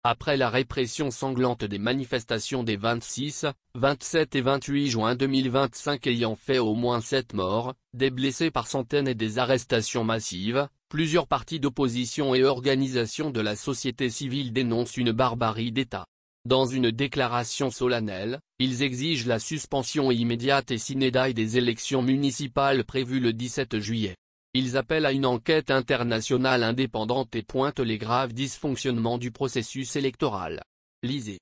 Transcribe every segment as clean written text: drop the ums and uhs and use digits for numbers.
Après la répression sanglante des manifestations des 26, 27 et 28 juin 2025 ayant fait au moins 7 morts, des blessés par centaines et des arrestations massives, plusieurs partis d'opposition et organisations de la société civile dénoncent une barbarie d'État. Dans une déclaration solennelle, ils exigent la suspension immédiate et sine die des élections municipales prévues le 17 juillet. Ils appellent à une enquête internationale indépendante et pointent les graves dysfonctionnements du processus électoral. Lisez.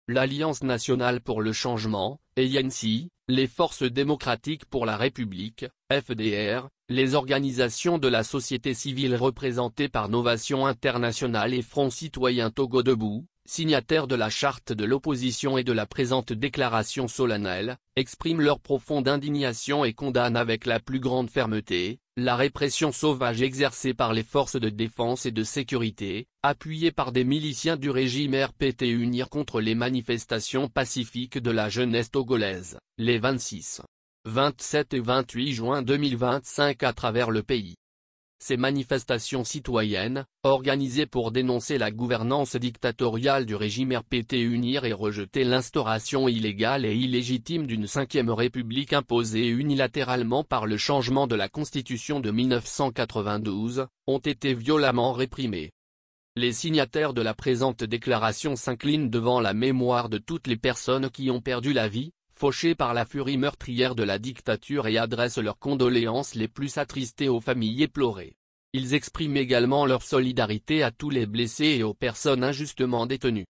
L'Alliance nationale pour le changement, ANC, les Forces démocratiques pour la République, FDR, les organisations de la société civile représentées par Novation Internationale et Front Citoyen Togo Debout, signataires de la charte de l'opposition et de la présente déclaration solennelle, expriment leur profonde indignation et condamnent avec la plus grande fermeté la répression sauvage exercée par les forces de défense et de sécurité, appuyées par des miliciens du régime RPT unir contre les manifestations pacifiques de la jeunesse togolaise, les 26, 27 et 28 juin 2025 à travers le pays. Ces manifestations citoyennes, organisées pour dénoncer la gouvernance dictatoriale du régime RPT unir et rejeter l'instauration illégale et illégitime d'une 5e république imposée unilatéralement par le changement de la Constitution de 1992, ont été violemment réprimées. Les signataires de la présente déclaration s'inclinent devant la mémoire de toutes les personnes qui ont perdu la vie, fauchées par la furie meurtrière de la dictature et adressent leurs condoléances les plus attristées aux familles éplorées. Ils expriment également leur solidarité à tous les blessés et aux personnes injustement détenues.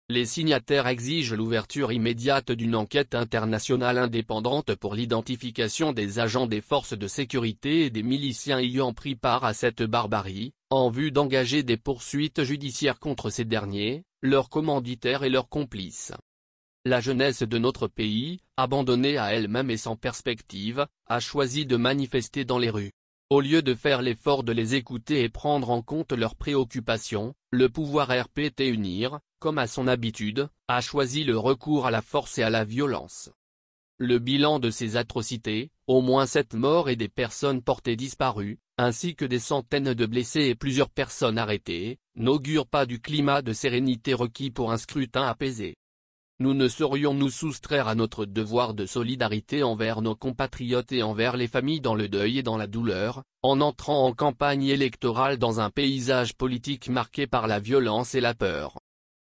Les signataires exigent l'ouverture immédiate d'une enquête internationale indépendante pour l'identification des agents des forces de sécurité et des miliciens ayant pris part à cette barbarie, en vue d'engager des poursuites judiciaires contre ces derniers, leurs commanditaires et leurs complices. La jeunesse de notre pays, abandonnée à elle-même et sans perspective, a choisi de manifester dans les rues. Au lieu de faire l'effort de les écouter et prendre en compte leurs préoccupations, le pouvoir RPT unir, comme à son habitude, a choisi le recours à la force et à la violence. Le bilan de ces atrocités, au moins 7 morts et des personnes portées disparues, ainsi que des centaines de blessés et plusieurs personnes arrêtées, n'augure pas du climat de sérénité requis pour un scrutin apaisé. Nous ne saurions nous soustraire à notre devoir de solidarité envers nos compatriotes et envers les familles dans le deuil et dans la douleur, en entrant en campagne électorale dans un paysage politique marqué par la violence et la peur.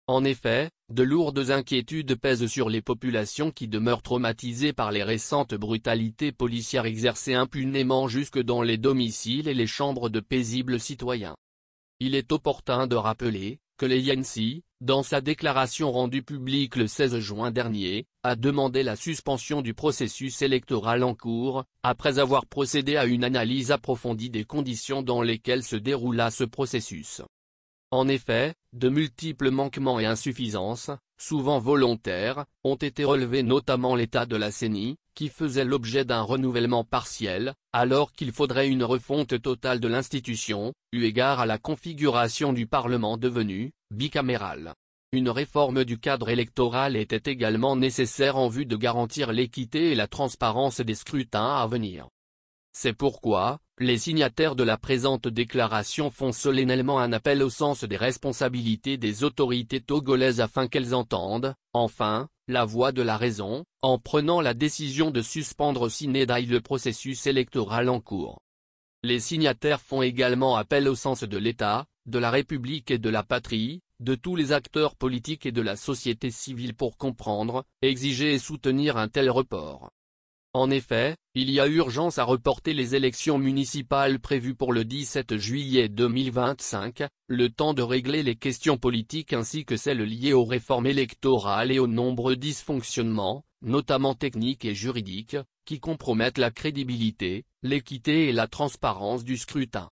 En effet, de lourdes inquiétudes pèsent sur les populations qui demeurent traumatisées par les récentes brutalités policières exercées impunément jusque dans les domiciles et les chambres de paisibles citoyens. Il est opportun de rappeler que l'ANC, dans sa déclaration rendue publique le 16 juin dernier, a demandé la suspension du processus électoral en cours, après avoir procédé à une analyse approfondie des conditions dans lesquelles se déroula ce processus. En effet, de multiples manquements et insuffisances, souvent volontaires, ont été relevés, notamment l'état de la CENI, qui faisait l'objet d'un renouvellement partiel, alors qu'il faudrait une refonte totale de l'institution, eu égard à la configuration du Parlement devenu bicaméral. Une réforme du cadre électoral était également nécessaire en vue de garantir l'équité et la transparence des scrutins à venir. C'est pourquoi, les signataires de la présente déclaration font solennellement un appel au sens des responsabilités des autorités togolaises afin qu'elles entendent, enfin, la voix de la raison, en prenant la décision de suspendre sine die le processus électoral en cours. Les signataires font également appel au sens de l'État, de la République et de la patrie, de tous les acteurs politiques et de la société civile pour comprendre, exiger et soutenir un tel report. En effet, il y a urgence à reporter les élections municipales prévues pour le 17 juillet 2025, le temps de régler les questions politiques ainsi que celles liées aux réformes électorales et aux nombreux dysfonctionnements, notamment techniques et juridiques, qui compromettent la crédibilité, l'équité et la transparence du scrutin.